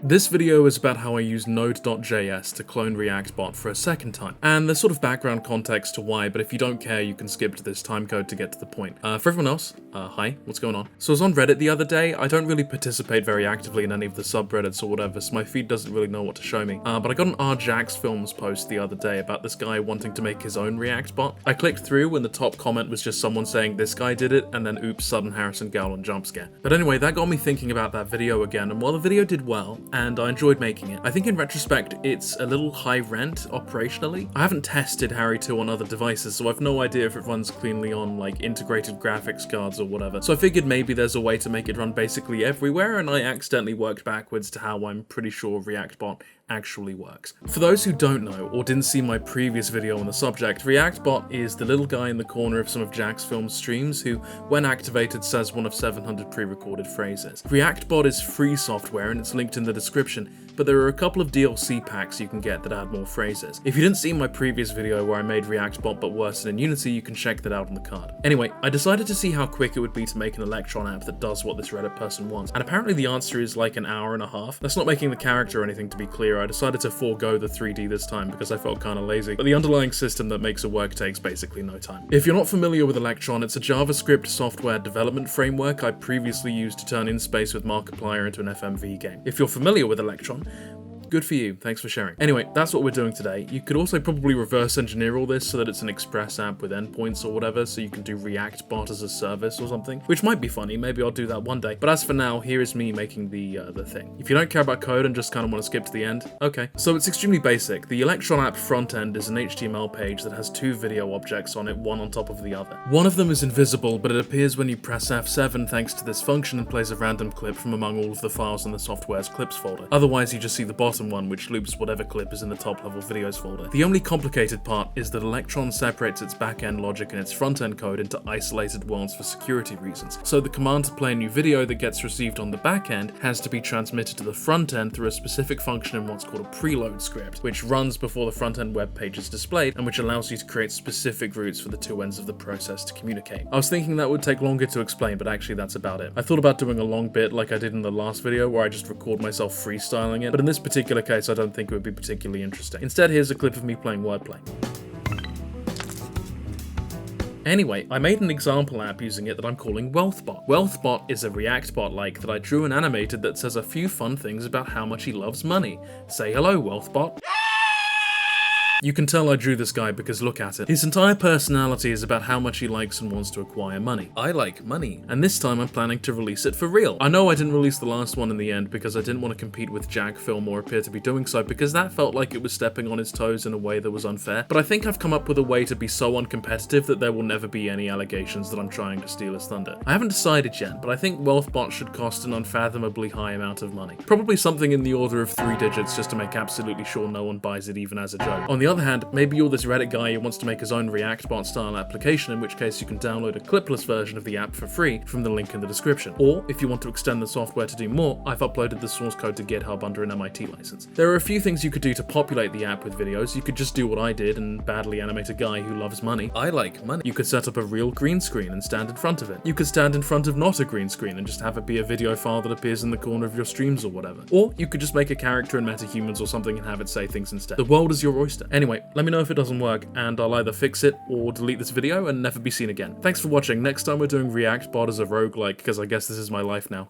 This video is about how I use Node.js to clone Reactbot for a second time, and there's sort of background context to why, but if you don't care, you can skip to this timecode to get to the point. For everyone else, hi, what's going on? So I was on Reddit the other day. I don't really participate very actively in any of the subreddits or whatever, so my feed doesn't really know what to show me. But I got an Jacksfilms post the other day about this guy wanting to make his own Reactbot. I clicked through and the top comment was just someone saying this guy did it, and then oops, sudden Harrison Gowland jump scare. But anyway, that got me thinking about that video again, and while the video did well, and I enjoyed making it, I think in retrospect it's a little high rent operationally. I haven't tested Harry 2 on other devices, so I've no idea if it runs cleanly on like integrated graphics cards or whatever. So I figured maybe there's a way to make it run basically everywhere, and I accidentally worked backwards to how I'm pretty sure Reactbot actually works. For those who don't know, or didn't see my previous video on the subject, Reactbot is the little guy in the corner of some of Jacksfilms streams who, when activated, says one of 700 pre-recorded phrases. Reactbot is free software and it's linked in the description, but there are a couple of DLC packs you can get that add more phrases. If you didn't see my previous video where I made Reactbot but worse than in Unity, you can check that out on the card. Anyway, I decided to see how quick it would be to make an Electron app that does what this Reddit person wants, and apparently the answer is like an hour and a half. That's not making the character or anything, to be clear. I decided to forego the 3D this time because I felt kinda lazy, but the underlying system that makes it work takes basically no time. If you're not familiar with Electron, it's a JavaScript software development framework I previously used to turn InSpace with Markiplier into an FMV game. If you're familiar with Electron, good for you, thanks for sharing. Anyway, that's what we're doing today. You could also probably reverse engineer all this so that it's an Express app with endpoints or whatever, so you can do Reactbot as a service or something, which might be funny. Maybe I'll do that one day. But as for now, here is me making the thing. If you don't care about code and just kind of want to skip to the end, okay. So it's extremely basic. The Electron app front end is an HTML page that has two video objects on it, one on top of the other. One of them is invisible, but it appears when you press F7 thanks to this function and plays a random clip from among all of the files in the software's clips folder. Otherwise, you just see the bottom one, which loops whatever clip is in the top level videos folder. The only complicated part is that Electron separates its back-end logic and its front-end code into isolated worlds for security reasons. So the command to play a new video that gets received on the back-end has to be transmitted to the front-end through a specific function in what's called a preload script, which runs before the front-end web page is displayed and which allows you to create specific routes for the two ends of the process to communicate. I was thinking that would take longer to explain, but actually that's about it. I thought about doing a long bit like I did in the last video where I just record myself freestyling it, but in this particular case I don't think it would be particularly interesting. Instead, here's a clip of me playing wordplay. Anyway, I made an example app using it that I'm calling Wealthbot. Wealthbot is a Reactbot-like that I drew and animated that says a few fun things about how much he loves money. Say hello, Wealthbot. You can tell I drew this guy because look at it. His entire personality is about how much he likes and wants to acquire money. I like money. And this time I'm planning to release it for real. I know I didn't release the last one in the end because I didn't want to compete with Jacksfilms or appear to be doing so because that felt like it was stepping on his toes in a way that was unfair. But I think I've come up with a way to be so uncompetitive that there will never be any allegations that I'm trying to steal his thunder. I haven't decided yet, but I think Wealthbot should cost an unfathomably high amount of money. Probably something in the order of 3 digits just to make absolutely sure no one buys it even as a joke. On the other hand, maybe you're this Reddit guy who wants to make his own Reactbot style application, in which case you can download a clipless version of the app for free from the link in the description. Or, if you want to extend the software to do more, I've uploaded the source code to GitHub under an MIT license. There are a few things you could do to populate the app with videos. You could just do what I did and badly animate a guy who loves money. I like money. You could set up a real green screen and stand in front of it. You could stand in front of not a green screen and just have it be a video file that appears in the corner of your streams or whatever. Or you could just make a character in MetaHumans or something and have it say things instead. The world is your oyster. Anyway, let me know if it doesn't work, and I'll either fix it or delete this video and never be seen again. Thanks for watching. Next time we're doing Reactbot as a roguelike, because I guess this is my life now.